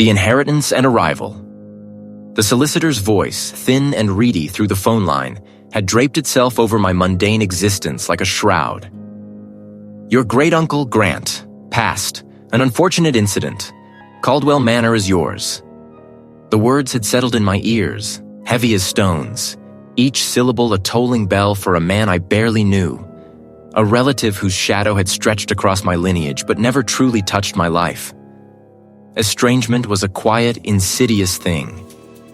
The inheritance and arrival. The solicitor's voice, thin and reedy through the phone line, had draped itself over my mundane existence like a shroud. Your great-uncle Grant, passed, an unfortunate incident. Caldwell Manor is yours. The words had settled in my ears, heavy as stones, each syllable a tolling bell for a man I barely knew, a relative whose shadow had stretched across my lineage but never truly touched my life. Estrangement was a quiet, insidious thing,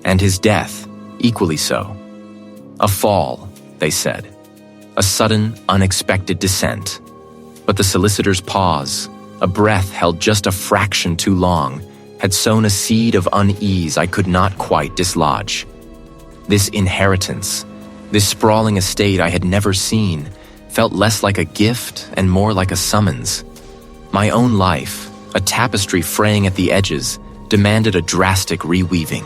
and his death, equally so. A fall, they said. A sudden, unexpected descent. But the solicitor's pause, a breath held just a fraction too long, had sown a seed of unease I could not quite dislodge. This inheritance, this sprawling estate I had never seen, felt less like a gift and more like a summons. My own life, a tapestry fraying at the edges, demanded a drastic reweaving.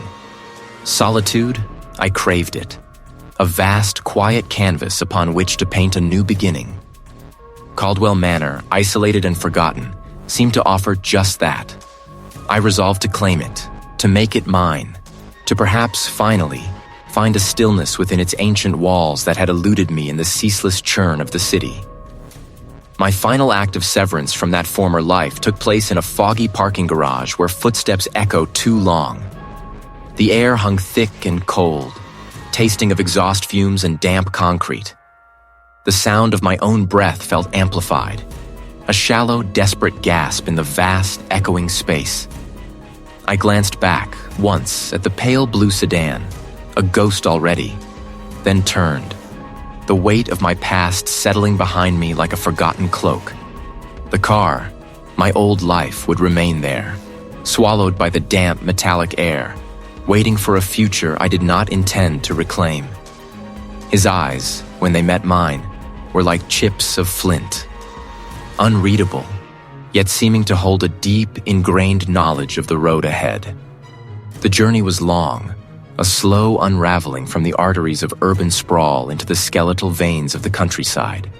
Solitude, I craved it. A vast, quiet canvas upon which to paint a new beginning. Caldwell Manor, isolated and forgotten, seemed to offer just that. I resolved to claim it, to make it mine, to perhaps, finally, find a stillness within its ancient walls that had eluded me in the ceaseless churn of the city. My final act of severance from that former life took place in a foggy parking garage where footsteps echoed too long. The air hung thick and cold, tasting of exhaust fumes and damp concrete. The sound of my own breath felt amplified, a shallow, desperate gasp in the vast, echoing space. I glanced back, once, at the pale blue sedan, a ghost already, then turned, the weight of my past settling behind me like a forgotten cloak. The car, my old life, would remain there, swallowed by the damp, metallic air, waiting for a future I did not intend to reclaim. His eyes, when they met mine, were like chips of flint, unreadable, yet seeming to hold a deep, ingrained knowledge of the road ahead. The journey was long, a slow unraveling from the arteries of urban sprawl into the skeletal veins of the countryside.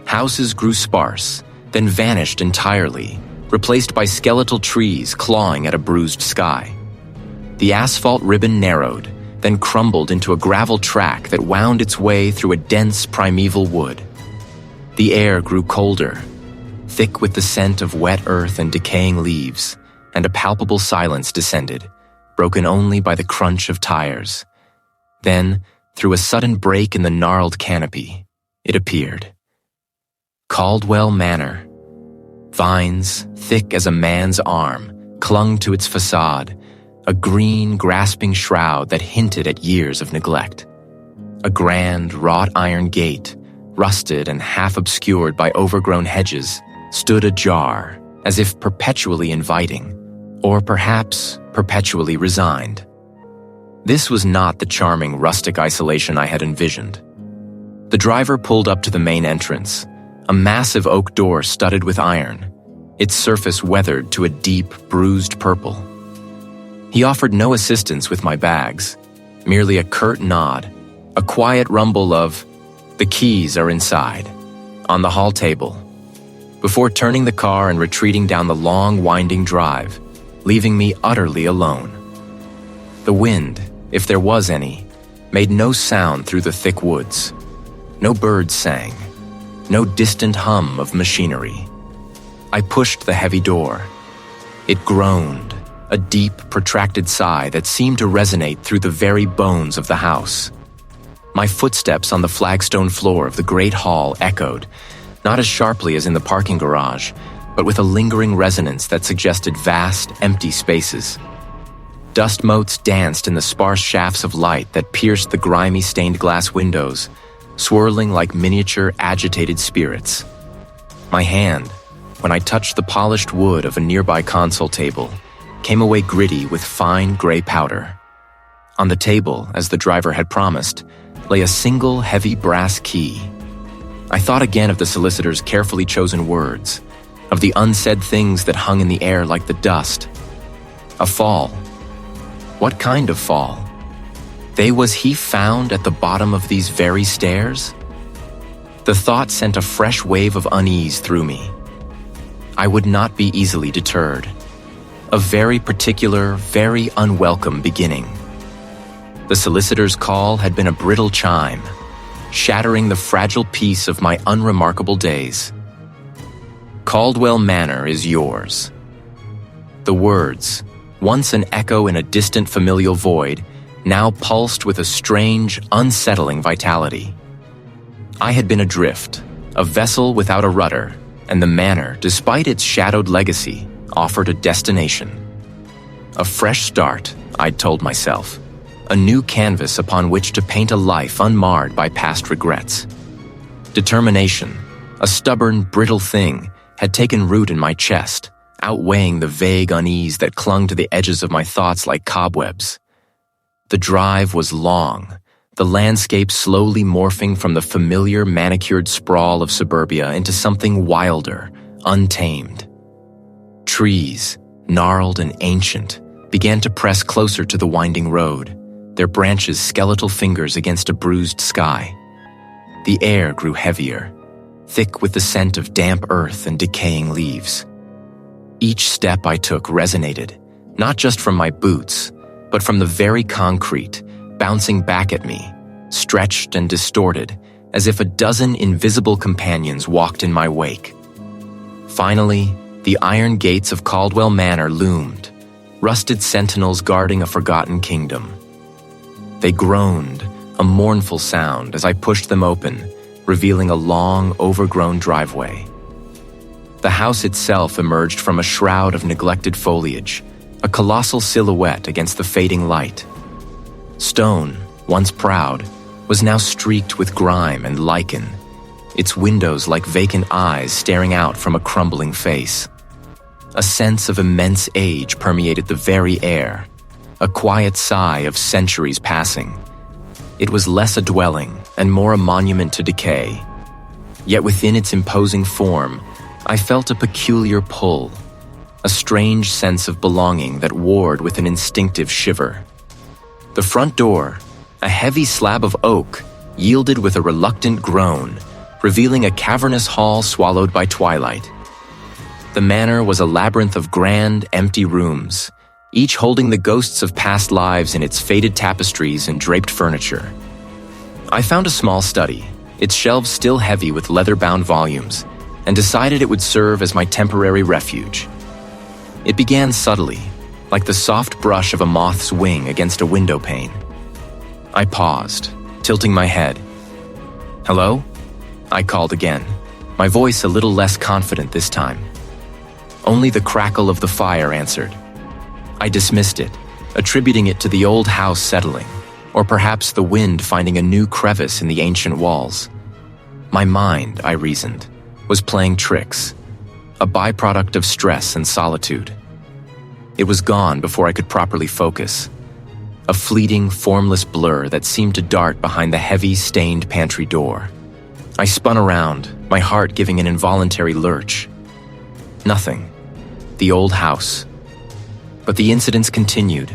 Houses grew sparse, then vanished entirely, replaced by skeletal trees clawing at a bruised sky. The asphalt ribbon narrowed, then crumbled into a gravel track that wound its way through a dense primeval wood. The air grew colder, thick with the scent of wet earth and decaying leaves, and a palpable silence descended, broken only by the crunch of tires. Then, through a sudden break in the gnarled canopy, it appeared. Caldwell Manor. Vines, thick as a man's arm, clung to its facade, a green, grasping shroud that hinted at years of neglect. A grand, wrought iron gate, rusted and half obscured by overgrown hedges, stood ajar, as if perpetually inviting, or perhaps perpetually resigned. This was not the charming rustic isolation I had envisioned. The driver pulled up to the main entrance, a massive oak door studded with iron, its surface weathered to a deep, bruised purple. He offered no assistance with my bags, merely a curt nod, a quiet rumble of, "The keys are inside," on the hall table, before turning the car and retreating down the long, winding drive, leaving me utterly alone. The wind, if there was any, made no sound through the thick woods. No birds sang, no distant hum of machinery. I pushed the heavy door. It groaned, a deep, protracted sigh that seemed to resonate through the very bones of the house. My footsteps on the flagstone floor of the great hall echoed, not as sharply as in the parking garage, but with a lingering resonance that suggested vast, empty spaces. Dust motes danced in the sparse shafts of light that pierced the grimy stained glass windows, swirling like miniature, agitated spirits. My hand, when I touched the polished wood of a nearby console table, came away gritty with fine gray powder. On the table, as the driver had promised, lay a single heavy brass key. I thought again of the solicitor's carefully chosen words, of the unsaid things that hung in the air like the dust. A fall. What kind of fall? Was he found at the bottom of these very stairs? The thought sent a fresh wave of unease through me. I would not be easily deterred. a very particular, very unwelcome beginning. The solicitor's call had been a brittle chime, shattering the fragile peace of my unremarkable days. Caldwell Manor is yours. The words, once an echo in a distant familial void, now pulsed with a strange, unsettling vitality. I had been adrift, a vessel without a rudder, and the manor, despite its shadowed legacy, offered a destination. A fresh start, I'd told myself. A new canvas upon which to paint a life unmarred by past regrets. Determination, a stubborn, brittle thing, had taken root in my chest, outweighing the vague unease that clung to the edges of my thoughts like cobwebs. The drive was long, the landscape slowly morphing from the familiar manicured sprawl of suburbia into something wilder, untamed. Trees, gnarled and ancient, began to press closer to the winding road, their branches skeletal fingers against a bruised sky. The air grew heavier, thick with the scent of damp earth and decaying leaves. Each step I took resonated, not just from my boots, but from the very concrete, bouncing back at me, stretched and distorted, as if a dozen invisible companions walked in my wake. Finally, the iron gates of Caldwell Manor loomed, rusted sentinels guarding a forgotten kingdom. They groaned, a mournful sound, as I pushed them open, revealing a long, overgrown driveway. The house itself emerged from a shroud of neglected foliage, a colossal silhouette against the fading light. Stone, once proud, was now streaked with grime and lichen, its windows like vacant eyes staring out from a crumbling face. A sense of immense age permeated the very air, a quiet sigh of centuries passing. It was less a dwelling and more a monument to decay. Yet within its imposing form, I felt a peculiar pull, a strange sense of belonging that warred with an instinctive shiver. The front door, a heavy slab of oak, yielded with a reluctant groan, revealing a cavernous hall swallowed by twilight. The manor was a labyrinth of grand, empty rooms, each holding the ghosts of past lives in its faded tapestries and draped furniture. I found a small study, its shelves still heavy with leather-bound volumes, and decided it would serve as my temporary refuge. It began subtly, like the soft brush of a moth's wing against a window pane. I paused, tilting my head. "Hello?" I called again, my voice a little less confident this time. Only the crackle of the fire answered. I dismissed it, attributing it to the old house settling, or perhaps the wind finding a new crevice in the ancient walls. My mind, I reasoned, was playing tricks, a byproduct of stress and solitude. It was gone before I could properly focus, a fleeting, formless blur that seemed to dart behind the heavy, stained pantry door. I spun around, my heart giving an involuntary lurch. Nothing. The old house. But the incidents continued,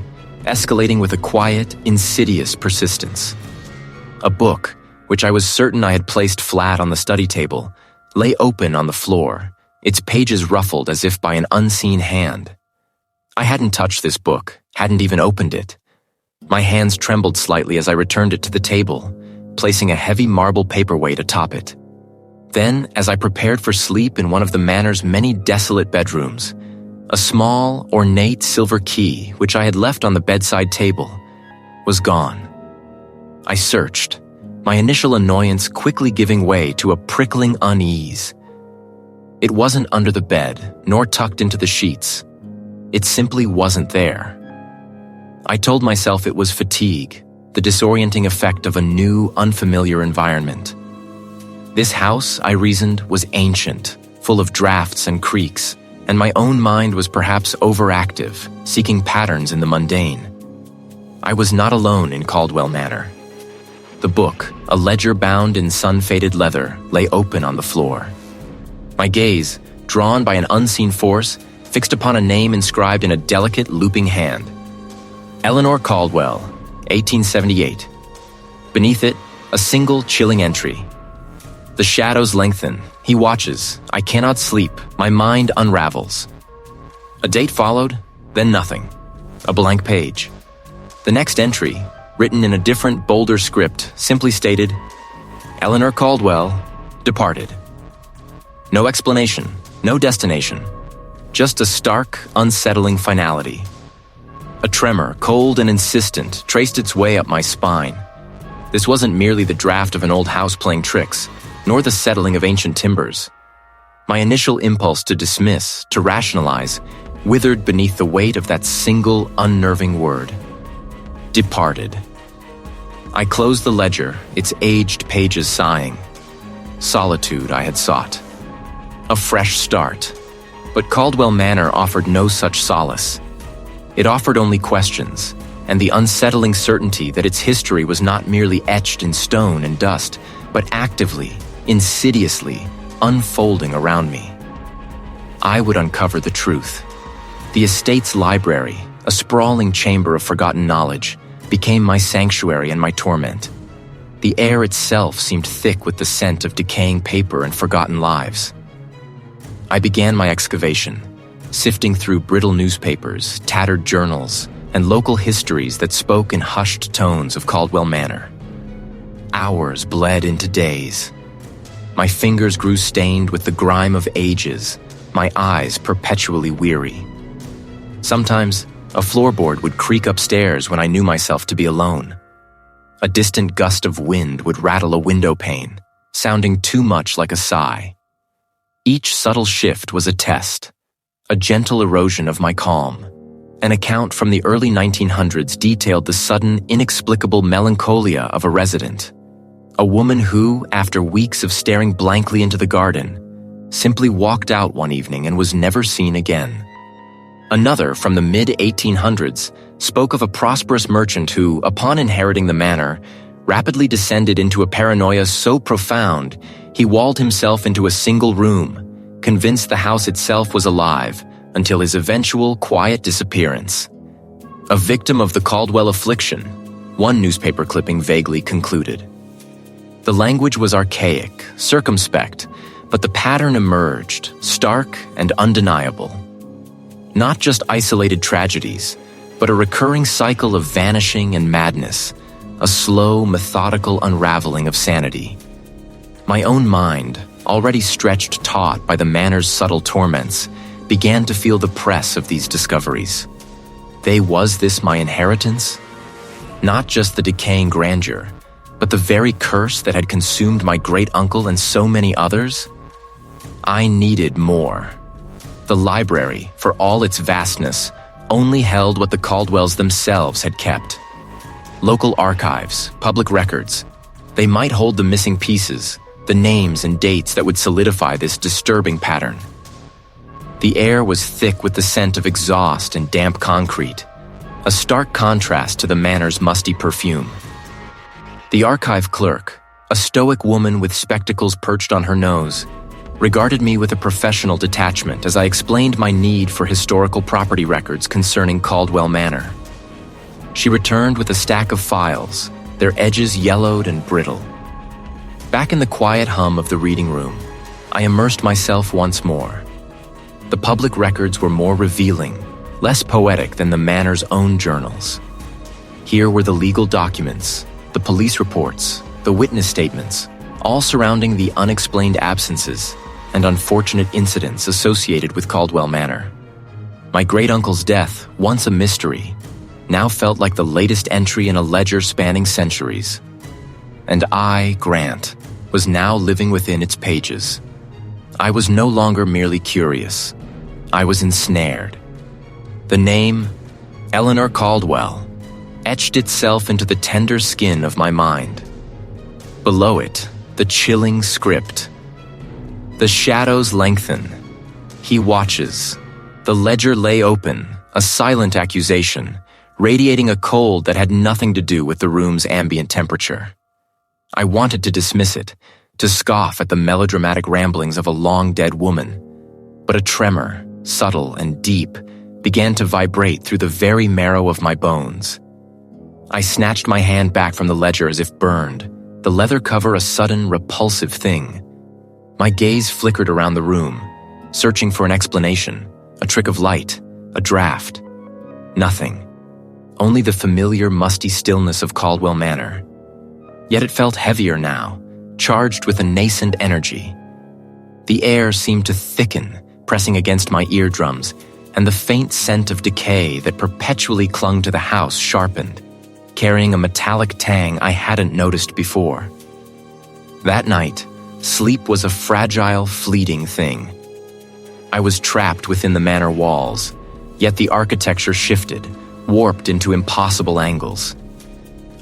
escalating with a quiet, insidious persistence. A book, which I was certain I had placed flat on the study table, lay open on the floor, its pages ruffled as if by an unseen hand. I hadn't touched this book, hadn't even opened it. My hands trembled slightly as I returned it to the table, placing a heavy marble paperweight atop it. Then, as I prepared for sleep in one of the manor's many desolate bedrooms, a small, ornate silver key, which I had left on the bedside table, was gone. I searched, my initial annoyance quickly giving way to a prickling unease. It wasn't under the bed, nor tucked into the sheets. It simply wasn't there. I told myself it was fatigue, the disorienting effect of a new, unfamiliar environment. This house, I reasoned, was ancient, full of drafts and creaks, and my own mind was perhaps overactive, seeking patterns in the mundane. I was not alone in Caldwell Manor. The book, a ledger bound in sun-faded leather, lay open on the floor. My gaze, drawn by an unseen force, fixed upon a name inscribed in a delicate, looping hand. Eleanor Caldwell, 1878. Beneath it, a single chilling entry. The shadows lengthen. He watches. I cannot sleep. My mind unravels. A date followed, Then nothing. A blank page. The next entry, written in a different, bolder script, simply stated, Eleanor Caldwell, departed. No explanation, no destination. Just a stark, unsettling finality. A tremor, cold and insistent, traced its way up my spine. This wasn't merely the draft of an old house playing tricks, nor the settling of ancient timbers. My initial impulse to dismiss, to rationalize, withered beneath the weight of that single, unnerving word. Departed. I closed the ledger, its aged pages sighing. Solitude I had sought. A fresh start. But Caldwell Manor offered no such solace. It offered only questions, and the unsettling certainty that its history was not merely etched in stone and dust, but actively, insidiously, unfolding around me. I would uncover the truth. The estate's library, a sprawling chamber of forgotten knowledge, became my sanctuary and my torment. The air itself seemed thick with the scent of decaying paper and forgotten lives. I began my excavation, sifting through brittle newspapers, tattered journals, and local histories that spoke in hushed tones of Caldwell Manor. Hours bled into days. My fingers grew stained with the grime of ages, my eyes perpetually weary. Sometimes, a floorboard would creak upstairs when I knew myself to be alone. A distant gust of wind would rattle a window pane, sounding too much like a sigh. Each subtle shift was a test, a gentle erosion of my calm. An account from the early 1900s detailed the sudden, inexplicable melancholia of a resident. A woman who, after weeks of staring blankly into the garden, simply walked out one evening and was never seen again. Another, from the mid-1800s, spoke of a prosperous merchant who, upon inheriting the manor, rapidly descended into a paranoia so profound he walled himself into a single room, convinced the house itself was alive, until his eventual quiet disappearance. A victim of the Caldwell affliction, one newspaper clipping vaguely concluded. The language was archaic, circumspect, but the pattern emerged, stark and undeniable. Not just isolated tragedies, but a recurring cycle of vanishing and madness, a slow, methodical unraveling of sanity. My own mind, already stretched taut by the manor's subtle torments, began to feel the press of these discoveries. Was this my inheritance? Not just the decaying grandeur, but the very curse that had consumed my great-uncle and so many others? I needed more. The library, for all its vastness, only held what the Caldwells themselves had kept. Local archives, public records, they might hold the missing pieces, the names and dates that would solidify this disturbing pattern. The air was thick with the scent of exhaust and damp concrete, a stark contrast to the manor's musty perfume. The archive clerk, a stoic woman with spectacles perched on her nose, regarded me with a professional detachment as I explained my need for historical property records concerning Caldwell Manor. She returned with a stack of files, their edges yellowed and brittle. Back in the quiet hum of the reading room, I immersed myself once more. The public records were more revealing, less poetic than the manor's own journals. Here were the legal documents, the police reports, the witness statements, all surrounding the unexplained absences and unfortunate incidents associated with Caldwell Manor. My great-uncle's death, once a mystery, now felt like the latest entry in a ledger spanning centuries. And I, Grant, was now living within its pages. I was no longer merely curious. I was ensnared. The name, Eleanor Caldwell, etched itself into the tender skin of my mind. Below it, the chilling script. The shadows lengthen. He watches. The ledger lay open, a silent accusation, radiating a cold that had nothing to do with the room's ambient temperature. I wanted to dismiss it, to scoff at the melodramatic ramblings of a long-dead woman. But a tremor, subtle and deep, began to vibrate through the very marrow of my bones. I snatched my hand back from the ledger as if burned, the leather cover a sudden, repulsive thing. My gaze flickered around the room, searching for an explanation, a trick of light, a draft, Nothing. Only the familiar, musty stillness of Caldwell Manor. Yet it felt heavier now, charged with a nascent energy. The air seemed to thicken, pressing against my eardrums, and the faint scent of decay that perpetually clung to the house sharpened, carrying a metallic tang I hadn't noticed before. That night, sleep was a fragile, fleeting thing. I was trapped within the manor walls, yet the architecture shifted, warped into impossible angles.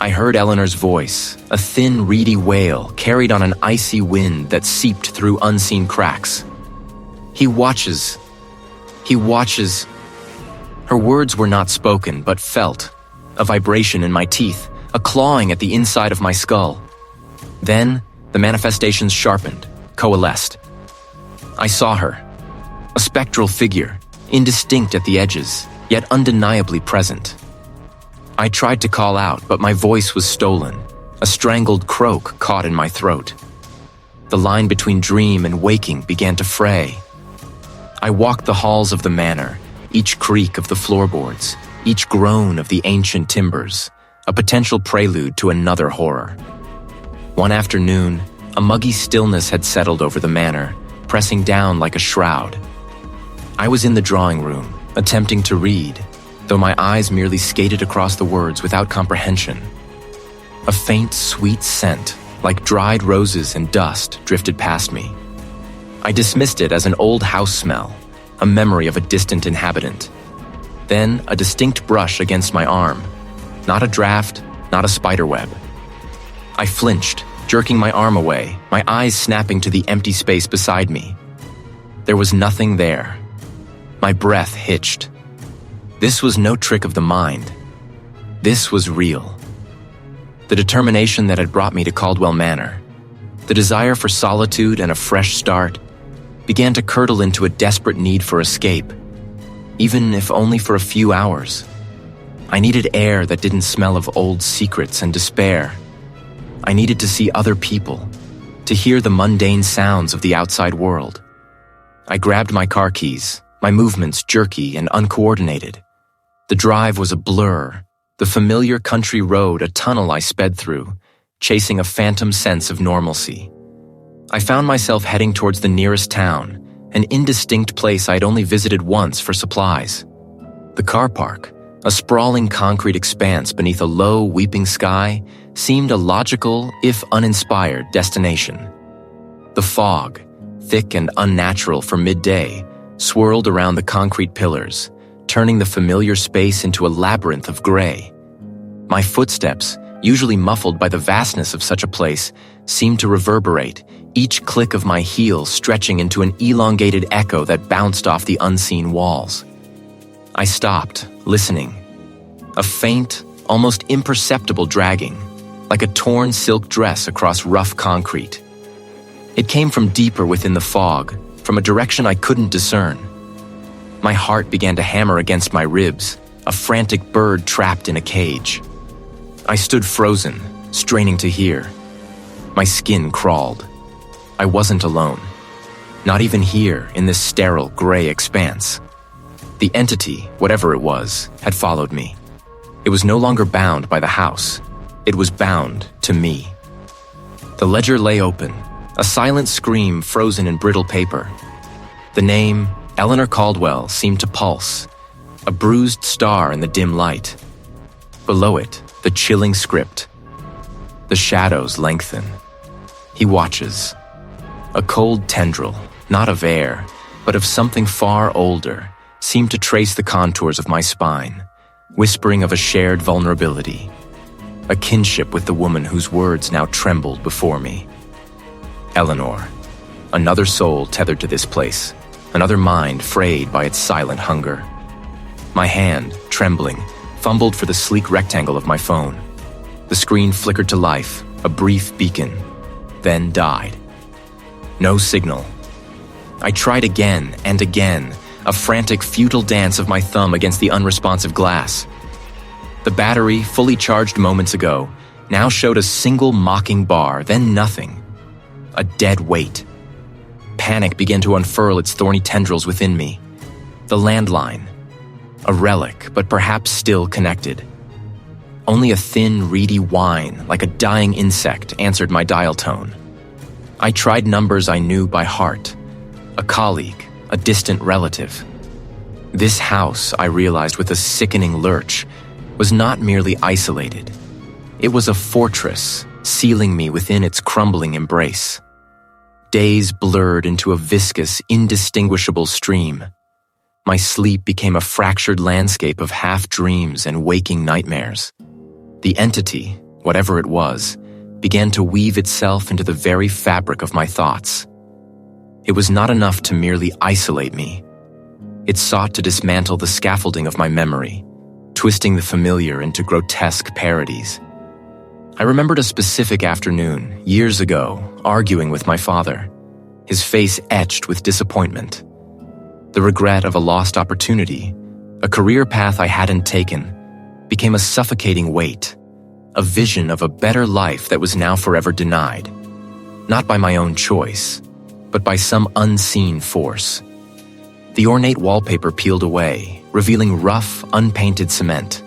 I heard Eleanor's voice, a thin, reedy wail carried on an icy wind that seeped through unseen cracks. He watches. Her words were not spoken, but felt. A vibration in my teeth, a clawing at the inside of my skull. Then, the manifestations sharpened, coalesced. I saw her. A spectral figure, indistinct at the edges, yet undeniably present. I tried to call out, but my voice was stolen, a strangled croak caught in my throat. The line between dream and waking began to fray. I walked the halls of the manor, each creak of the floorboards, each groan of the ancient timbers, a potential prelude to another horror. One afternoon, a muggy stillness had settled over the manor, pressing down like a shroud. I was in the drawing room, attempting to read, though my eyes merely skated across the words without comprehension. A faint, sweet scent, like dried roses and dust, drifted past me. I dismissed it as an old house smell, a memory of a distant inhabitant. Then, a distinct brush against my arm. Not a draft, not a spiderweb. I flinched, jerking my arm away, my eyes snapping to the empty space beside me. There was nothing there. My breath hitched. This was no trick of the mind. This was real. The determination that had brought me to Caldwell Manor, the desire for solitude and a fresh start, began to curdle into a desperate need for escape, even if only for a few hours. I needed air that didn't smell of old secrets and despair. I needed to see other people, to hear the mundane sounds of the outside world. I grabbed my car keys, my movements jerky and uncoordinated. The drive was a blur, the familiar country road a tunnel I sped through, chasing a phantom sense of normalcy. I found myself heading towards the nearest town, an indistinct place I'd only visited once for supplies. The car park, a sprawling concrete expanse beneath a low, weeping sky, seemed a logical, if uninspired, destination. The fog, thick and unnatural for midday, swirled around the concrete pillars, turning the familiar space into a labyrinth of gray. My footsteps, usually muffled by the vastness of such a place, seemed to reverberate, each click of my heel stretching into an elongated echo that bounced off the unseen walls. I stopped, listening. A faint, almost imperceptible dragging, like a torn silk dress across rough concrete. It came from deeper within the fog, from a direction I couldn't discern. My heart began to hammer against my ribs, a frantic bird trapped in a cage. I stood frozen, straining to hear. My skin crawled. I wasn't alone. Not even here, in this sterile, gray expanse. The entity, whatever it was, had followed me. It was no longer bound by the house. It was bound to me. The ledger lay open, a silent scream frozen in brittle paper. The name, Eleanor Caldwell, seemed to pulse, a bruised star in the dim light. Below it, the chilling script. The shadows lengthen. He watches. A cold tendril, not of air, but of something far older, seemed to trace the contours of my spine, whispering of a shared vulnerability, a kinship with the woman whose words now trembled before me. Eleanor, another soul tethered to this place, another mind frayed by its silent hunger. My hand, trembling, fumbled for the sleek rectangle of my phone. The screen flickered to life, a brief beacon, then died. No signal. I tried again and again, a frantic, futile dance of my thumb against the unresponsive glass. The battery, fully charged moments ago, now showed a single mocking bar, then nothing. A dead weight. Panic began to unfurl its thorny tendrils within me. The landline. a relic, but perhaps still connected. Only a thin, reedy whine, like a dying insect, answered my dial tone. I tried numbers I knew by heart. A colleague, a distant relative. This house, I realized with a sickening lurch, was not merely isolated. It was a fortress, sealing me within its crumbling embrace. Days blurred into a viscous, indistinguishable stream. My sleep became a fractured landscape of half-dreams and waking nightmares. The entity, whatever it was, began to weave itself into the very fabric of my thoughts. It was not enough to merely isolate me. It sought to dismantle the scaffolding of my memory, twisting the familiar into grotesque parodies. I remembered a specific afternoon, years ago, arguing with my father, his face etched with disappointment. The regret of a lost opportunity, a career path I hadn't taken, became a suffocating weight, a vision of a better life that was now forever denied, not by my own choice, but by some unseen force. The ornate wallpaper peeled away, revealing rough, unpainted cement.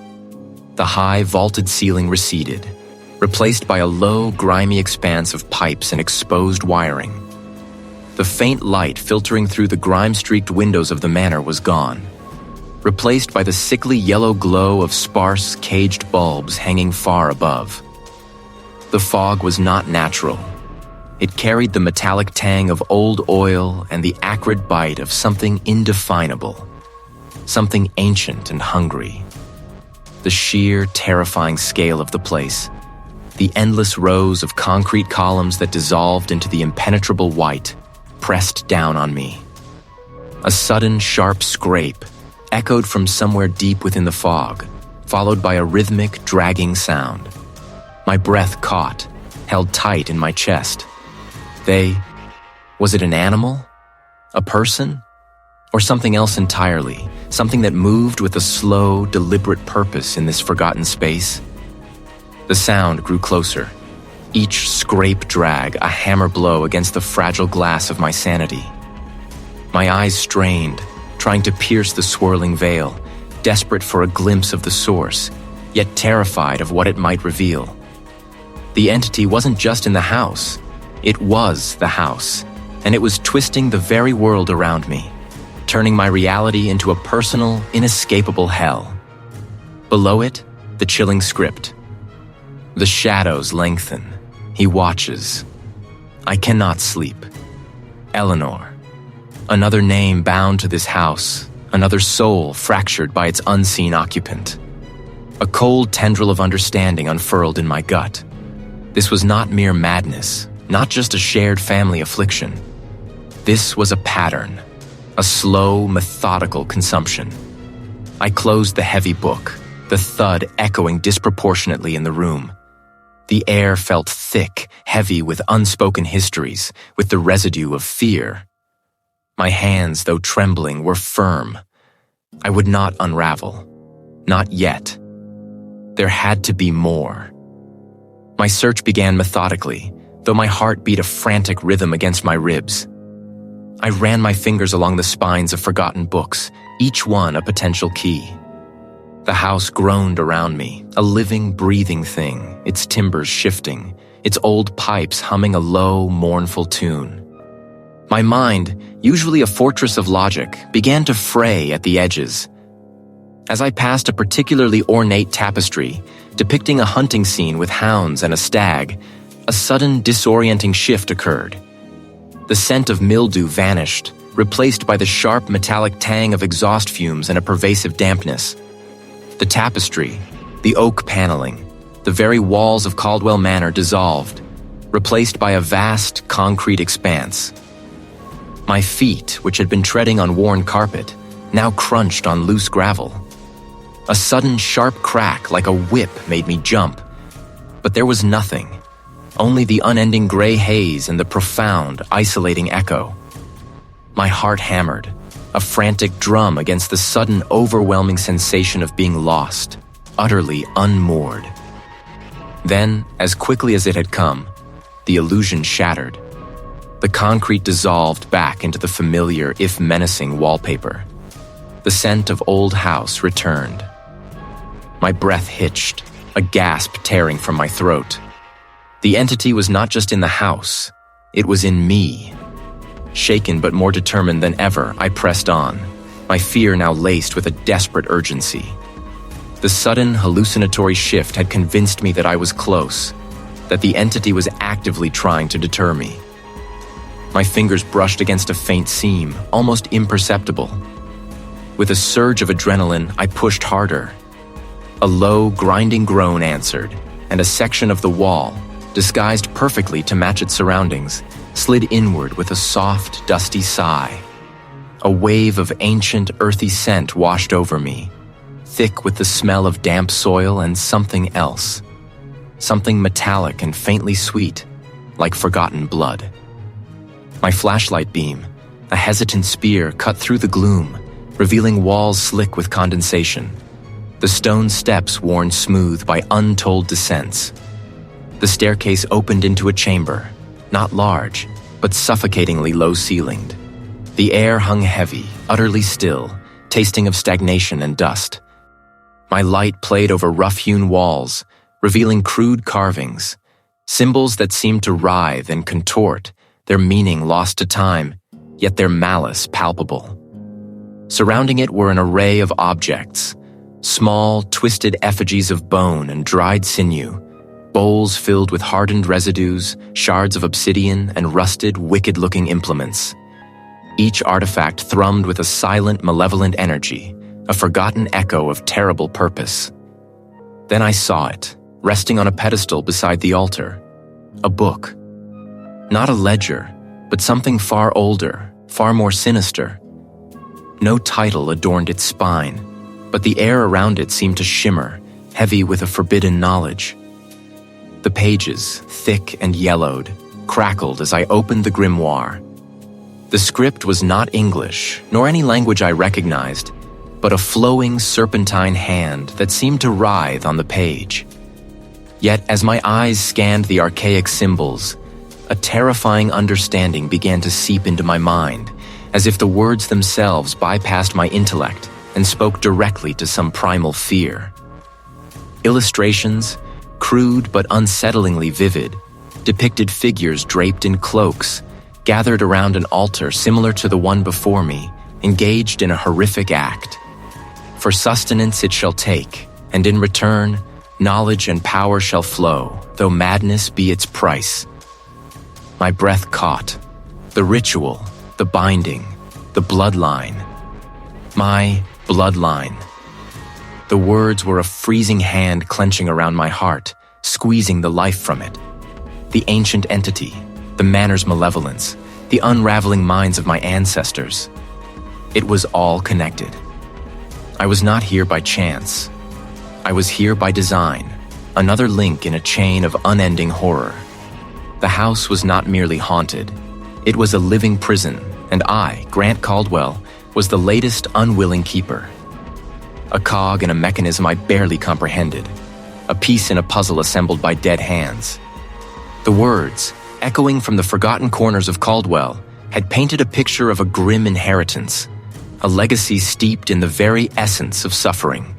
The high, vaulted ceiling receded, replaced by a low, grimy expanse of pipes and exposed wiring. The faint light filtering through the grime-streaked windows of the manor was gone, replaced by the sickly yellow glow of sparse, caged bulbs hanging far above. The fog was not natural. It carried the metallic tang of old oil and the acrid bite of something indefinable, something ancient and hungry. The sheer, terrifying scale of the place, the endless rows of concrete columns that dissolved into the impenetrable white, pressed down on me. A sudden, sharp scrape echoed from somewhere deep within the fog, followed by a rhythmic, dragging sound. My breath caught, held tight in my chest. Was it an animal? A person? Or something else entirely? Something that moved with a slow, deliberate purpose in this forgotten space? The sound grew closer, each scrape drag a hammer blow against the fragile glass of my sanity. My eyes strained, trying to pierce the swirling veil, desperate for a glimpse of the source, yet terrified of what it might reveal. The entity wasn't just in the house. It was the house, and it was twisting the very world around me, turning my reality into a personal, inescapable hell. Below it, the chilling script. The shadows lengthen. He watches. I cannot sleep. Eleanor. Another name bound to this house, another soul fractured by its unseen occupant. A cold tendril of understanding unfurled in my gut. This was not mere madness, not just a shared family affliction. This was a pattern, a slow, methodical consumption. I closed the heavy book, the thud echoing disproportionately in the room. The air felt thick, heavy with unspoken histories, with the residue of fear. My hands, though trembling, were firm. I would not unravel. Not yet. There had to be more. My search began methodically, though my heart beat a frantic rhythm against my ribs. I ran my fingers along the spines of forgotten books, each one a potential key. The house groaned around me, a living, breathing thing, its timbers shifting, its old pipes humming a low, mournful tune. My mind, usually a fortress of logic, began to fray at the edges. As I passed a particularly ornate tapestry, depicting a hunting scene with hounds and a stag, a sudden disorienting shift occurred. The scent of mildew vanished, replaced by the sharp metallic tang of exhaust fumes and a pervasive dampness. The tapestry, the oak paneling, the very walls of Caldwell Manor dissolved, replaced by a vast concrete expanse. My feet, which had been treading on worn carpet, now crunched on loose gravel. A sudden sharp crack like a whip made me jump, but there was nothing, only the unending gray haze and the profound, isolating echo. My heart hammered, a frantic drum against the sudden, overwhelming sensation of being lost, utterly unmoored. Then, as quickly as it had come, the illusion shattered. The concrete dissolved back into the familiar, if menacing, wallpaper. The scent of old house returned. My breath hitched, a gasp tearing from my throat. The entity was not just in the house, it was in me. Shaken but more determined than ever, I pressed on, my fear now laced with a desperate urgency. The sudden hallucinatory shift had convinced me that I was close, that the entity was actively trying to deter me. My fingers brushed against a faint seam, almost imperceptible. With a surge of adrenaline, I pushed harder. A low, grinding groan answered, and a section of the wall, disguised perfectly to match its surroundings, slid inward with a soft, dusty sigh. A wave of ancient, earthy scent washed over me, thick with the smell of damp soil and something else. Something metallic and faintly sweet, like forgotten blood. My flashlight beam, a hesitant spear, cut through the gloom, revealing walls slick with condensation. The stone steps worn smooth by untold descents. The staircase opened into a chamber, not large, but suffocatingly low-ceilinged. The air hung heavy, utterly still, tasting of stagnation and dust. My light played over rough-hewn walls, revealing crude carvings, symbols that seemed to writhe and contort, their meaning lost to time, yet their malice palpable. Surrounding it were an array of objects, small, twisted effigies of bone and dried sinew, bowls filled with hardened residues, shards of obsidian, and rusted, wicked-looking implements. Each artifact thrummed with a silent, malevolent energy, a forgotten echo of terrible purpose. Then I saw it, resting on a pedestal beside the altar. A book. Not a ledger, but something far older, far more sinister. No title adorned its spine, but the air around it seemed to shimmer, heavy with a forbidden knowledge. The pages, thick and yellowed, crackled as I opened the grimoire. The script was not English, nor any language I recognized, but a flowing serpentine hand that seemed to writhe on the page. Yet as my eyes scanned the archaic symbols, a terrifying understanding began to seep into my mind, as if the words themselves bypassed my intellect and spoke directly to some primal fear. Illustrations, crude but unsettlingly vivid, depicted figures draped in cloaks, gathered around an altar similar to the one before me, engaged in a horrific act. For sustenance it shall take, and in return, knowledge and power shall flow, though madness be its price. My breath caught. The ritual, the binding, the bloodline. My bloodline. The words were a freezing hand clenching around my heart, squeezing the life from it. The ancient entity, the manor's malevolence, the unraveling minds of my ancestors. It was all connected. I was not here by chance. I was here by design, another link in a chain of unending horror. The house was not merely haunted. It was a living prison, and I, Grant Caldwell, was the latest unwilling keeper. A cog in a mechanism I barely comprehended, a piece in a puzzle assembled by dead hands. The words, echoing from the forgotten corners of Caldwell, had painted a picture of a grim inheritance, a legacy steeped in the very essence of suffering.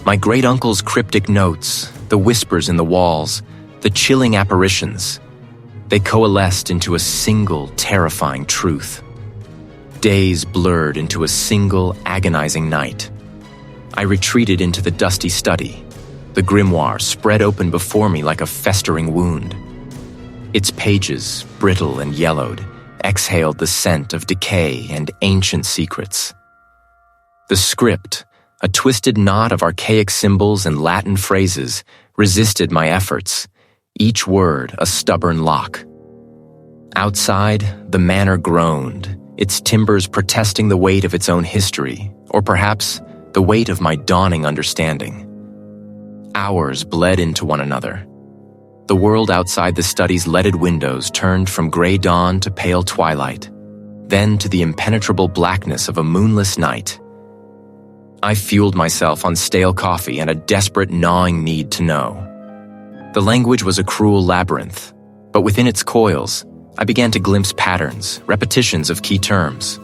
My great-uncle's cryptic notes, the whispers in the walls, the chilling apparitions, they coalesced into a single terrifying truth. Days blurred into a single agonizing night. I retreated into the dusty study, the grimoire spread open before me like a festering wound. Its pages, brittle and yellowed, exhaled the scent of decay and ancient secrets. The script, a twisted knot of archaic symbols and Latin phrases, resisted my efforts, each word a stubborn lock. Outside, the manor groaned, its timbers protesting the weight of its own history, or perhaps the weight of my dawning understanding. Hours bled into one another. The world outside the study's leaded windows turned from gray dawn to pale twilight, then to the impenetrable blackness of a moonless night. I fueled myself on stale coffee and a desperate gnawing need to know. The language was a cruel labyrinth, but within its coils, I began to glimpse patterns, repetitions of key terms.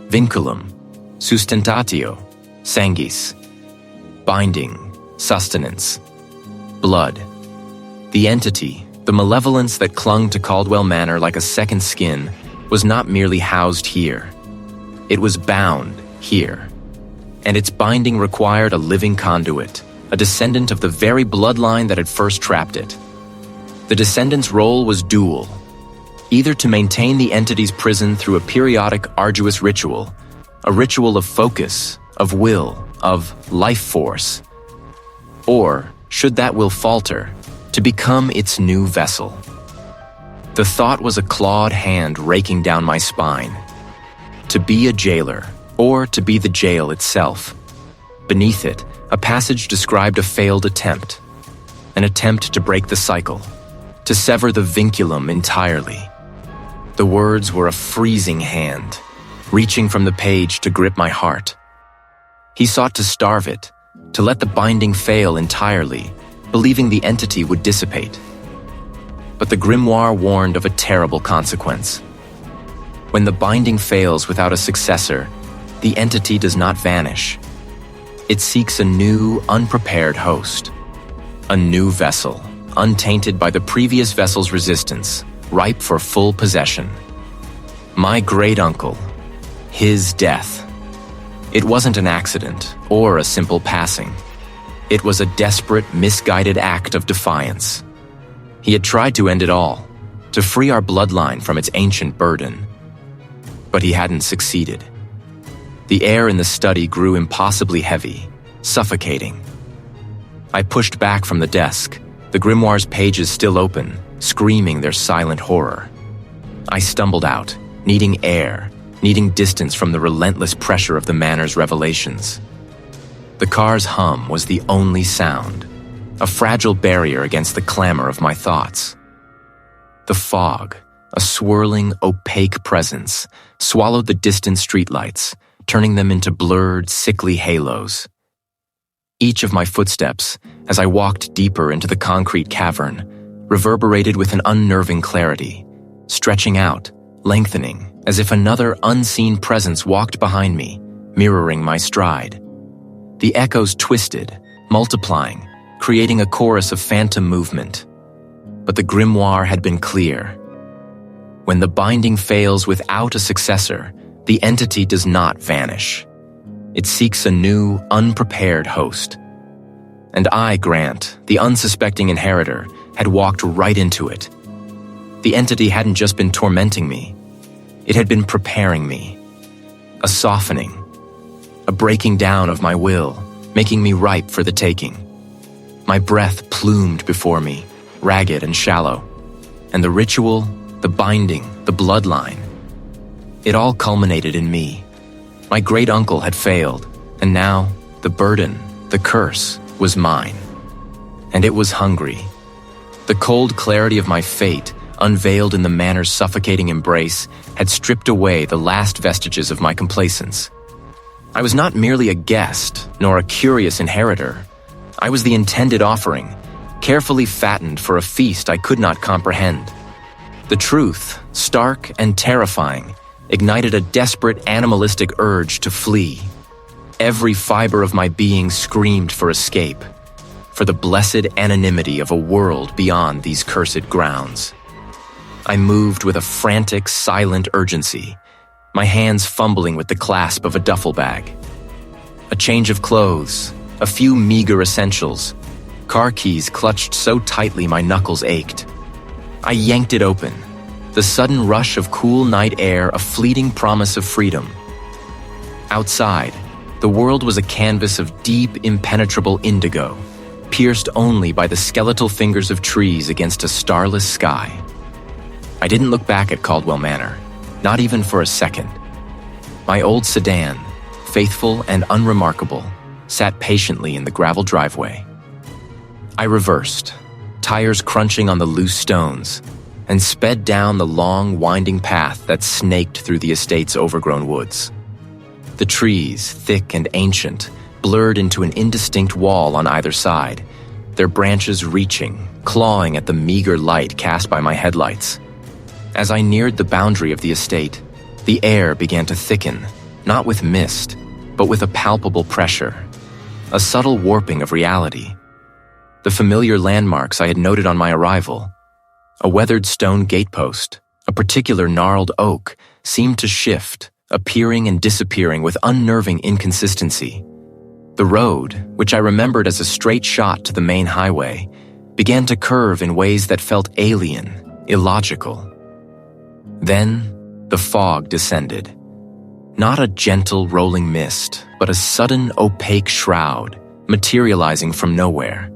Vinculum, sustentatio, sanguis, binding, sustenance, blood. The entity, the malevolence that clung to Caldwell Manor like a second skin, was not merely housed here. It was bound here. And its binding required a living conduit, a descendant of the very bloodline that had first trapped it. The descendant's role was dual, either to maintain the entity's prison through a periodic, arduous ritual, a ritual of focus, of will, of life force, or, should that will falter, to become its new vessel. The thought was a clawed hand raking down my spine. To be a jailer, or to be the jail itself. Beneath it, a passage described a failed attempt. An attempt to break the cycle, to sever the vinculum entirely. The words were a freezing hand, reaching from the page to grip my heart. He sought to starve it, to let the binding fail entirely, believing the entity would dissipate. But the grimoire warned of a terrible consequence. When the binding fails without a successor, the entity does not vanish. It seeks a new, unprepared host. A new vessel, untainted by the previous vessel's resistance, ripe for full possession. My great-uncle, his death. It wasn't an accident or a simple passing. It was a desperate, misguided act of defiance. He had tried to end it all, to free our bloodline from its ancient burden. But he hadn't succeeded. The air in the study grew impossibly heavy, suffocating. I pushed back from the desk, the grimoire's pages still open, screaming their silent horror. I stumbled out, needing air, needing distance from the relentless pressure of the manor's revelations. The car's hum was the only sound, a fragile barrier against the clamor of my thoughts. The fog, a swirling, opaque presence, swallowed the distant streetlights, turning them into blurred, sickly halos. Each of my footsteps, as I walked deeper into the concrete cavern, reverberated with an unnerving clarity, stretching out, lengthening, as if another unseen presence walked behind me, mirroring my stride. The echoes twisted, multiplying, creating a chorus of phantom movement. But the grimoire had been clear. When the binding fails without a successor, the entity does not vanish. It seeks a new, unprepared host. And I, Grant, the unsuspecting inheritor, had walked right into it. The entity hadn't just been tormenting me. It had been preparing me. A softening, a breaking down of my will, making me ripe for the taking. My breath plumed before me, ragged and shallow. And the ritual, the binding, the bloodline, it all culminated in me. My great-uncle had failed, and now the burden, the curse, was mine. And it was hungry. The cold clarity of my fate, unveiled in the manor's suffocating embrace, had stripped away the last vestiges of my complacence. I was not merely a guest, nor a curious inheritor. I was the intended offering, carefully fattened for a feast I could not comprehend. The truth, stark and terrifying, ignited a desperate animalistic urge to flee. Every fiber of my being screamed for escape, for the blessed anonymity of a world beyond these cursed grounds. I moved with a frantic, silent urgency, my hands fumbling with the clasp of a duffel bag. A change of clothes, a few meager essentials, car keys clutched so tightly my knuckles ached. I yanked it open, the sudden rush of cool night air a fleeting promise of freedom. Outside, the world was a canvas of deep, impenetrable indigo, pierced only by the skeletal fingers of trees against a starless sky. I didn't look back at Caldwell Manor, not even for a second. My old sedan, faithful and unremarkable, sat patiently in the gravel driveway. I reversed, tires crunching on the loose stones, and sped down the long, winding path that snaked through the estate's overgrown woods. The trees, thick and ancient, blurred into an indistinct wall on either side, their branches reaching, clawing at the meager light cast by my headlights. As I neared the boundary of the estate, the air began to thicken, not with mist, but with a palpable pressure, a subtle warping of reality. The familiar landmarks I had noted on my arrival, a weathered stone gatepost, a particular gnarled oak, seemed to shift, appearing and disappearing with unnerving inconsistency. The road, which I remembered as a straight shot to the main highway, began to curve in ways that felt alien, illogical. Then, the fog descended. Not a gentle rolling mist, but a sudden opaque shroud, materializing from nowhere.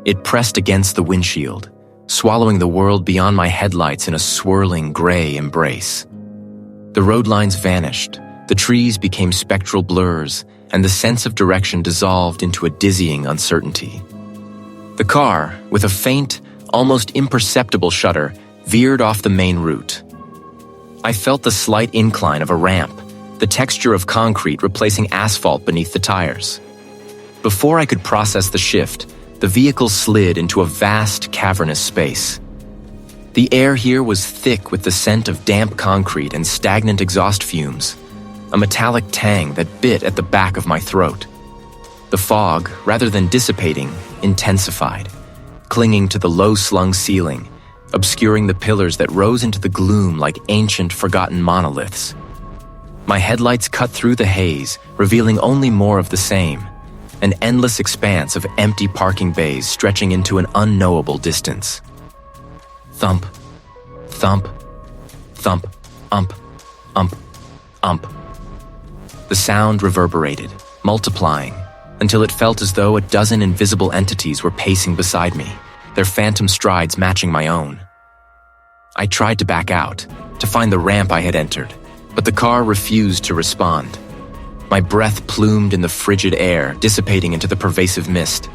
It pressed against the windshield, swallowing the world beyond my headlights in a swirling gray embrace. The road lines vanished, the trees became spectral blurs, and the sense of direction dissolved into a dizzying uncertainty. The car, with a faint, almost imperceptible shudder, veered off the main route. I felt the slight incline of a ramp, the texture of concrete replacing asphalt beneath the tires. Before I could process the shift, the vehicle slid into a vast, cavernous space. The air here was thick with the scent of damp concrete and stagnant exhaust fumes, a metallic tang that bit at the back of my throat. The fog, rather than dissipating, intensified, clinging to the low-slung ceiling, obscuring the pillars that rose into the gloom like ancient, forgotten monoliths. My headlights cut through the haze, revealing only more of the same, an endless expanse of empty parking bays stretching into an unknowable distance. Thump, thump, thump, ump, ump, ump. The sound reverberated, multiplying, until it felt as though a dozen invisible entities were pacing beside me, their phantom strides matching my own. I tried to back out, to find the ramp I had entered, but the car refused to respond. My breath plumed in the frigid air, dissipating into the pervasive mist.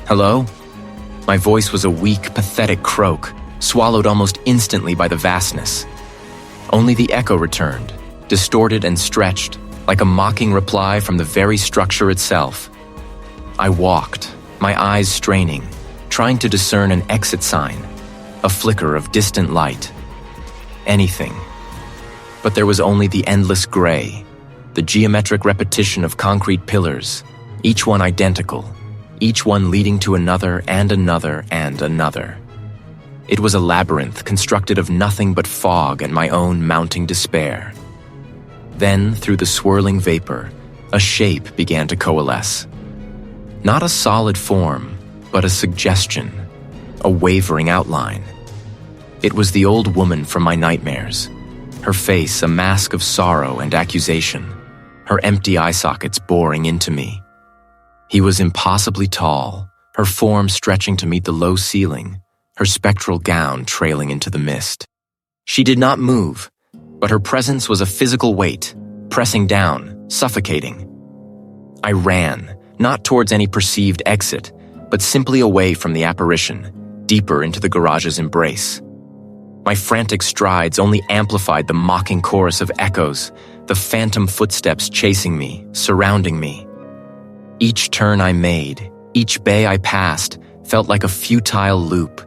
Hello? My voice was a weak, pathetic croak, swallowed almost instantly by the vastness. Only the echo returned, distorted and stretched, like a mocking reply from the very structure itself. I walked, my eyes straining, trying to discern an exit sign, a flicker of distant light. Anything. But there was only the endless gray, the geometric repetition of concrete pillars, each one identical, each one leading to another and another and another. It was a labyrinth constructed of nothing but fog and my own mounting despair. Then, through the swirling vapor, a shape began to coalesce. Not a solid form, but a suggestion, a wavering outline. It was the old woman from my nightmares, her face a mask of sorrow and accusation, her empty eye sockets boring into me. He was impossibly tall, her form stretching to meet the low ceiling, her spectral gown trailing into the mist. She did not move, but her presence was a physical weight, pressing down, suffocating. I ran, not towards any perceived exit, but simply away from the apparition, deeper into the garage's embrace. My frantic strides only amplified the mocking chorus of echoes, the phantom footsteps chasing me, surrounding me. Each turn I made, each bay I passed, felt like a futile loop.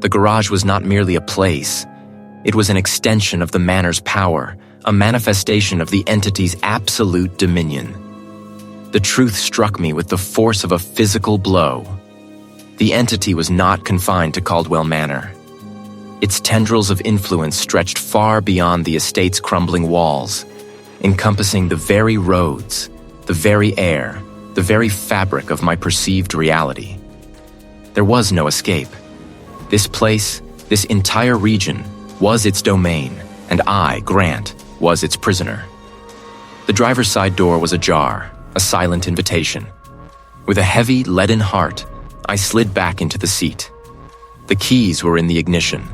The garage was not merely a place. It was an extension of the manor's power, a manifestation of the entity's absolute dominion. The truth struck me with the force of a physical blow. The entity was not confined to Caldwell Manor. Its tendrils of influence stretched far beyond the estate's crumbling walls, encompassing the very roads, the very air, the very fabric of my perceived reality. There was no escape. This place, this entire region, was its domain, and I, Grant, was its prisoner. The driver's side door was ajar, a silent invitation. With a heavy, leaden heart, I slid back into the seat. The keys were in the ignition.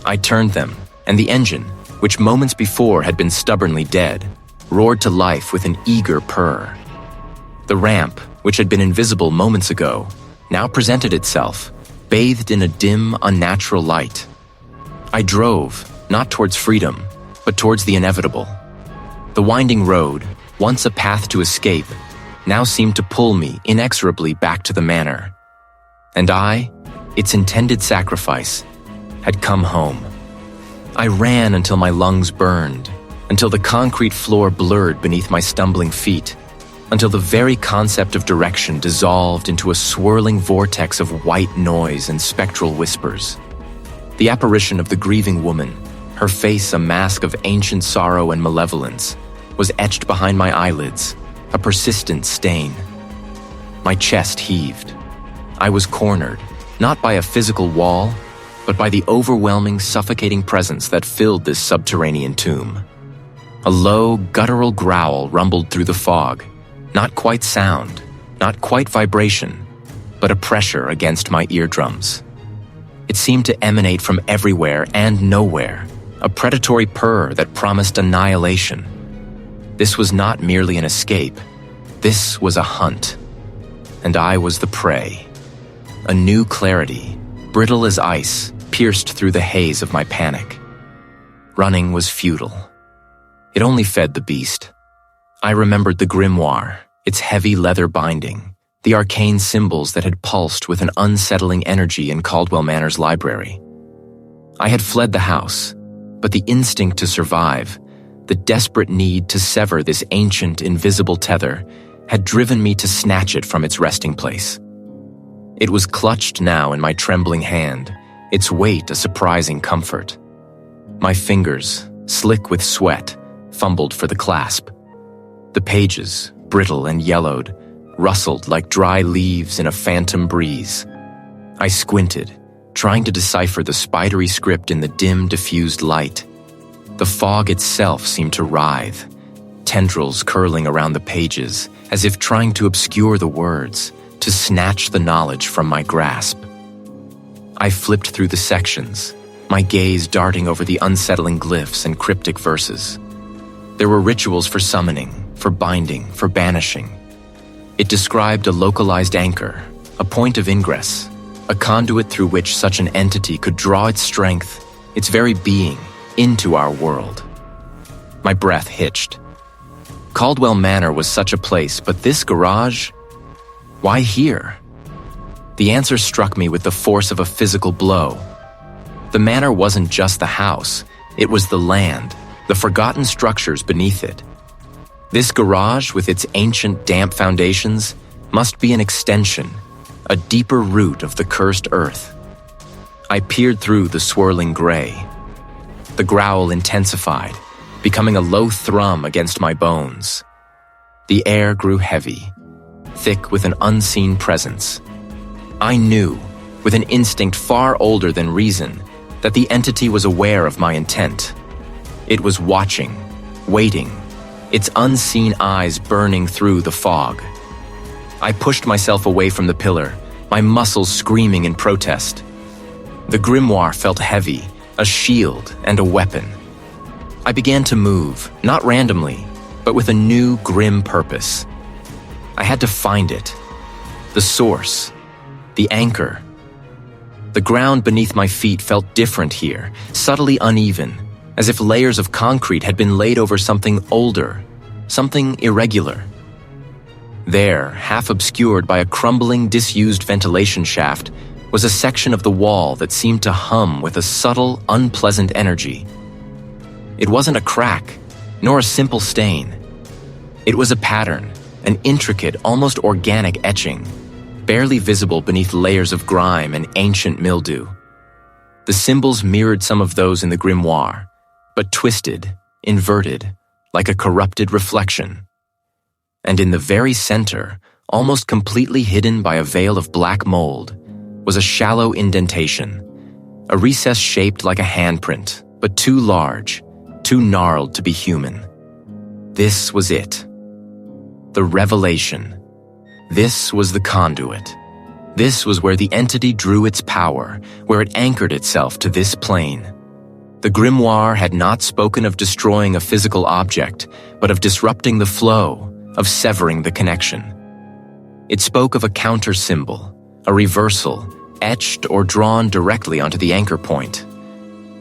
I turned them, and the engine, which moments before had been stubbornly dead, roared to life with an eager purr. The ramp, which had been invisible moments ago, now presented itself, bathed in a dim, unnatural light. I drove, not towards freedom, but towards the inevitable. The winding road, once a path to escape, now seemed to pull me inexorably back to the manor. And I, its intended sacrifice, had come home. I ran until my lungs burned, until the concrete floor blurred beneath my stumbling feet, until the very concept of direction dissolved into a swirling vortex of white noise and spectral whispers. The apparition of the grieving woman, her face a mask of ancient sorrow and malevolence, was etched behind my eyelids, a persistent stain. My chest heaved. I was cornered, not by a physical wall, but by the overwhelming, suffocating presence that filled this subterranean tomb. A low, guttural growl rumbled through the fog, not quite sound, not quite vibration, but a pressure against my eardrums. It seemed to emanate from everywhere and nowhere, a predatory purr that promised annihilation. This was not merely an escape. This was a hunt. And I was the prey. A new clarity, brittle as ice, pierced through the haze of my panic. Running was futile. It only fed the beast. I remembered the grimoire, its heavy leather binding, the arcane symbols that had pulsed with an unsettling energy in Caldwell Manor's library. I had fled the house, but the instinct to survive, the desperate need to sever this ancient, invisible tether, had driven me to snatch it from its resting place. It was clutched now in my trembling hand, its weight a surprising comfort. My fingers, slick with sweat, fumbled for the clasp. The pages, brittle and yellowed, rustled like dry leaves in a phantom breeze. I squinted, trying to decipher the spidery script in the dim, diffused light. The fog itself seemed to writhe, tendrils curling around the pages, as if trying to obscure the words, to snatch the knowledge from my grasp. I flipped through the sections, my gaze darting over the unsettling glyphs and cryptic verses. There were rituals for summoning, for binding, for banishing. It described a localized anchor, a point of ingress, a conduit through which such an entity could draw its strength, its very being, into our world. My breath hitched. Caldwell Manor was such a place, but this garage? Why here? The answer struck me with the force of a physical blow. The manor wasn't just the house, it was the land, the forgotten structures beneath it. This garage, with its ancient, damp foundations, must be an extension, a deeper root of the cursed earth. I peered through the swirling gray. The growl intensified, becoming a low thrum against my bones. The air grew heavy, thick with an unseen presence. I knew, with an instinct far older than reason, that the entity was aware of my intent. It was watching, waiting, its unseen eyes burning through the fog. I pushed myself away from the pillar, my muscles screaming in protest. The grimoire felt heavy, a shield and a weapon. I began to move, not randomly, but with a new, grim purpose. I had to find it. The source. The anchor. The ground beneath my feet felt different here, subtly uneven, as if layers of concrete had been laid over something older, something irregular. There, half obscured by a crumbling, disused ventilation shaft, was a section of the wall that seemed to hum with a subtle, unpleasant energy. It wasn't a crack, nor a simple stain. It was a pattern, an intricate, almost organic etching, barely visible beneath layers of grime and ancient mildew. The symbols mirrored some of those in the grimoire, but twisted, inverted, like a corrupted reflection. And in the very center, almost completely hidden by a veil of black mold, was a shallow indentation, a recess shaped like a handprint, but too large, too gnarled to be human. This was it. The revelation. This was the conduit. This was where the entity drew its power, where it anchored itself to this plane. The grimoire had not spoken of destroying a physical object, but of disrupting the flow, of severing the connection. It spoke of a counter symbol, a reversal, etched or drawn directly onto the anchor point.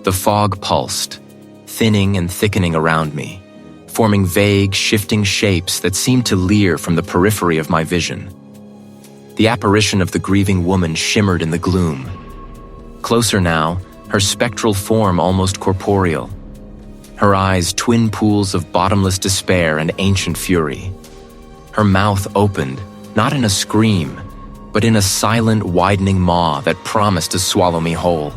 The fog pulsed, thinning and thickening around me, forming vague, shifting shapes that seemed to leer from the periphery of my vision. The apparition of the grieving woman shimmered in the gloom. Closer now, her spectral form almost corporeal. her eyes twin pools of bottomless despair and ancient fury. Her mouth opened, not in a scream, but in a silent, widening maw that promised to swallow me whole.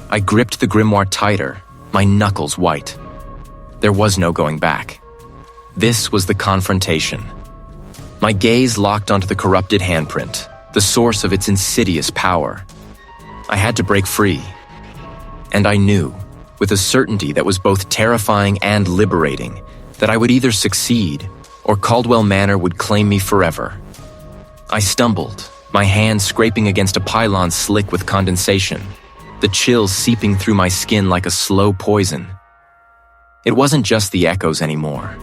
I gripped the grimoire tighter, my knuckles white. There was no going back. This was the confrontation. My gaze locked onto the corrupted handprint, the source of its insidious power. I had to break free. And I knew, with a certainty that was both terrifying and liberating, that I would either succeed or Caldwell Manor would claim me forever. I stumbled, my hand scraping against a pylon slick with condensation, the chill seeping through my skin like a slow poison. It wasn't just the echoes anymore.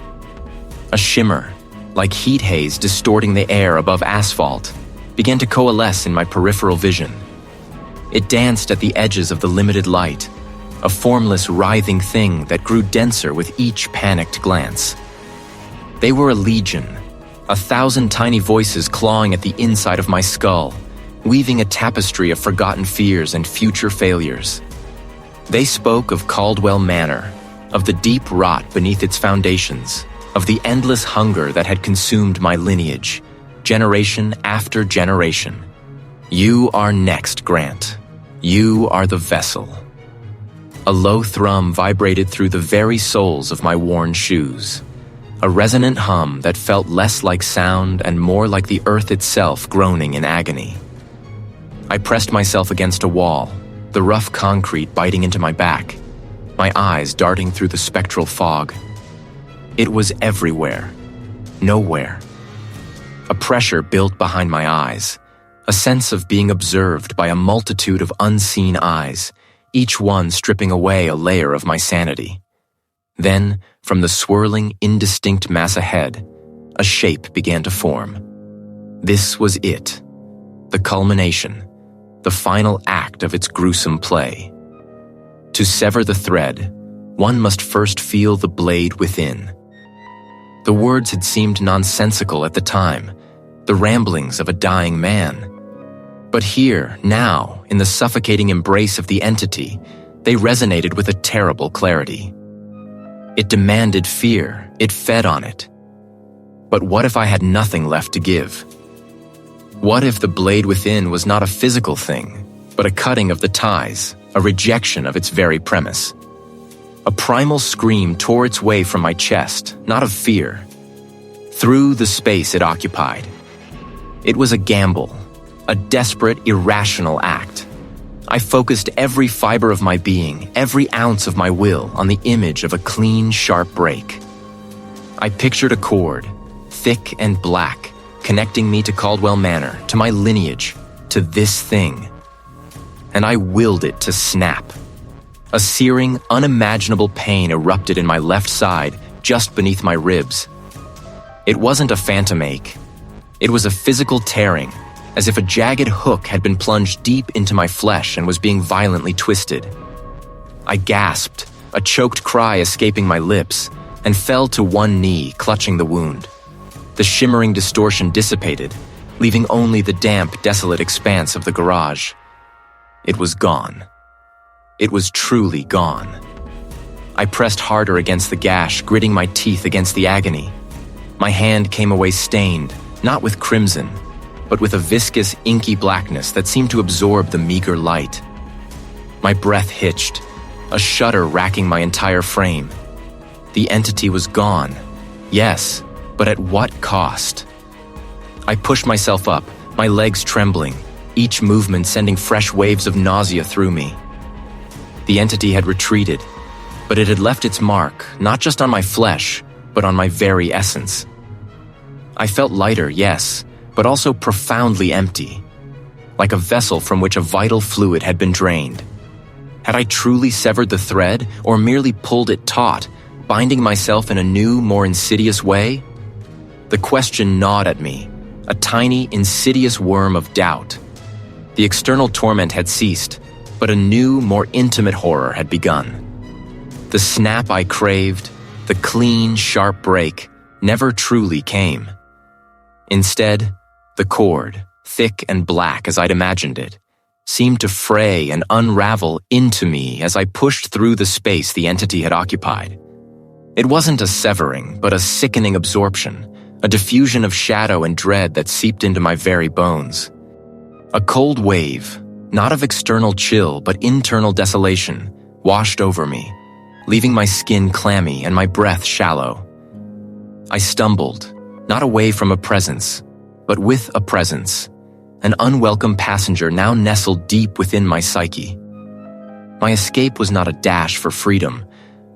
A shimmer, like heat haze distorting the air above asphalt, began to coalesce in my peripheral vision. It danced at the edges of the limited light, a formless, writhing thing that grew denser with each panicked glance. They were a legion, 1,000 tiny voices clawing at the inside of my skull, weaving a tapestry of forgotten fears and future failures. They spoke of Caldwell Manor, of the deep rot beneath its foundations, of the endless hunger that had consumed my lineage, generation after generation. You are next, Grant. You are the vessel. A low thrum vibrated through the very soles of my worn shoes, a resonant hum that felt less like sound and more like the earth itself groaning in agony. I pressed myself against a wall, the rough concrete biting into my back, my eyes darting through the spectral fog. It was everywhere, nowhere. A pressure built behind my eyes, a sense of being observed by a multitude of unseen eyes, each one stripping away a layer of my sanity. Then, from the swirling, indistinct mass ahead, a shape began to form. This was it, the culmination, the final act of its gruesome play. To sever the thread, one must first feel the blade within. The words had seemed nonsensical at the time, the ramblings of a dying man. But here, now, in the suffocating embrace of the entity, they resonated with a terrible clarity. It demanded fear, it fed on it. But what if I had nothing left to give? What if the blade within was not a physical thing, but a cutting of the ties, a rejection of its very premise? A primal scream tore its way from my chest, not of fear, through the space it occupied. It was a gamble, a desperate, irrational act. I focused every fiber of my being, every ounce of my will on the image of a clean, sharp break. I pictured a cord, thick and black, connecting me to Caldwell Manor, to my lineage, to this thing. And I willed it to snap. A searing, unimaginable pain erupted in my left side, just beneath my ribs. It wasn't a phantom ache. It was a physical tearing, as if a jagged hook had been plunged deep into my flesh and was being violently twisted. I gasped, a choked cry escaping my lips, and fell to one knee, clutching the wound. The shimmering distortion dissipated, leaving only the damp, desolate expanse of the garage. It was gone. It was truly gone. I pressed harder against the gash, gritting my teeth against the agony. My hand came away stained, not with crimson, but with a viscous, inky blackness that seemed to absorb the meager light. My breath hitched, a shudder racking my entire frame. The entity was gone, yes, but at what cost? I pushed myself up, my legs trembling, each movement sending fresh waves of nausea through me. The entity had retreated, but it had left its mark, not just on my flesh, but on my very essence. I felt lighter, yes, but also profoundly empty, like a vessel from which a vital fluid had been drained. Had I truly severed the thread, or merely pulled it taut, binding myself in a new, more insidious way? The question gnawed at me, a tiny, insidious worm of doubt. The external torment had ceased, but a new, more intimate horror had begun. The snap I craved, the clean, sharp break, never truly came. Instead, the cord, thick and black as I'd imagined it, seemed to fray and unravel into me as I pushed through the space the entity had occupied. It wasn't a severing, but a sickening absorption, a diffusion of shadow and dread that seeped into my very bones. A cold wave, not of external chill but internal desolation, washed over me, leaving my skin clammy and my breath shallow. I stumbled, not away from a presence, but with a presence, an unwelcome passenger now nestled deep within my psyche. My escape was not a dash for freedom,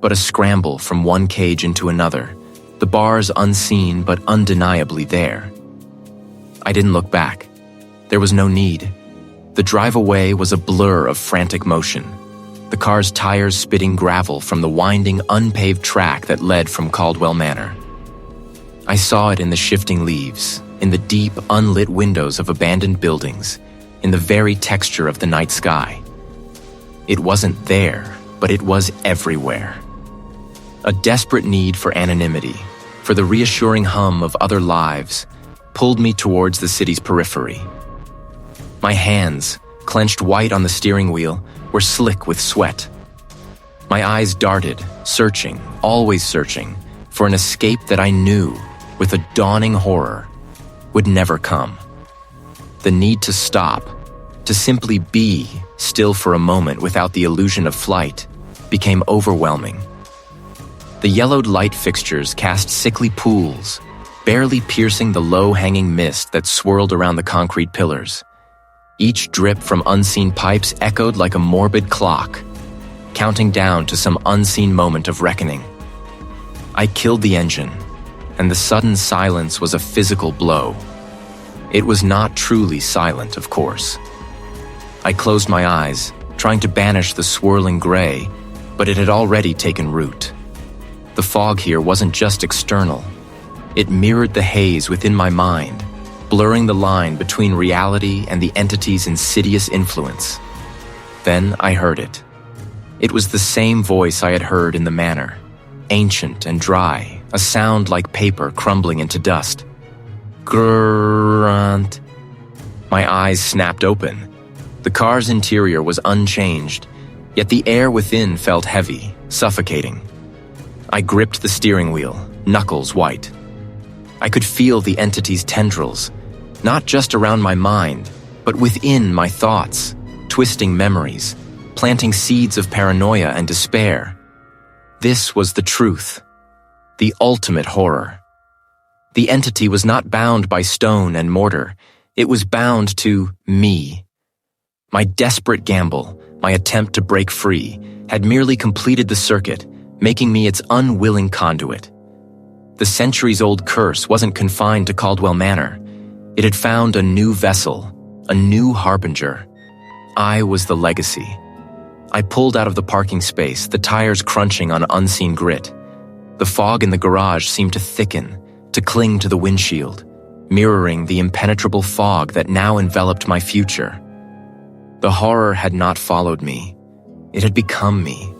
but a scramble from one cage into another, the bars unseen but undeniably there. I didn't look back. There was no need. The drive away was a blur of frantic motion, the car's tires spitting gravel from the winding, unpaved track that led from Caldwell Manor. I saw it in the shifting leaves, in the deep, unlit windows of abandoned buildings, in the very texture of the night sky. It wasn't there, but it was everywhere. A desperate need for anonymity, for the reassuring hum of other lives, pulled me towards the city's periphery. My hands, clenched white on the steering wheel, were slick with sweat. My eyes darted, searching, always searching, for an escape that I knew, with a dawning horror, would never come. The need to stop, to simply be still for a moment without the illusion of flight, became overwhelming. The yellowed light fixtures cast sickly pools, barely piercing the low-hanging mist that swirled around the concrete pillars. Each drip from unseen pipes echoed like a morbid clock, counting down to some unseen moment of reckoning. I killed the engine, and the sudden silence was a physical blow. It was not truly silent, of course. I closed my eyes, trying to banish the swirling gray, but it had already taken root. The fog here wasn't just external. It mirrored the haze within my mind, blurring the line between reality and the entity's insidious influence. Then I heard it. It was the same voice I had heard in the manor, ancient and dry, a sound like paper crumbling into dust. Grunt. My eyes snapped open. The car's interior was unchanged, yet the air within felt heavy, suffocating. I gripped the steering wheel, knuckles white. I could feel the entity's tendrils, not just around my mind, but within my thoughts, twisting memories, planting seeds of paranoia and despair. This was the truth, the ultimate horror. The entity was not bound by stone and mortar. It was bound to me. My desperate gamble, my attempt to break free, had merely completed the circuit, making me its unwilling conduit. The centuries-old curse wasn't confined to Caldwell Manor. It had found a new vessel, a new harbinger. I was the legacy. I pulled out of the parking space, the tires crunching on unseen grit. The fog in the garage seemed to thicken, to cling to the windshield, mirroring the impenetrable fog that now enveloped my future. The horror had not followed me. It had become me,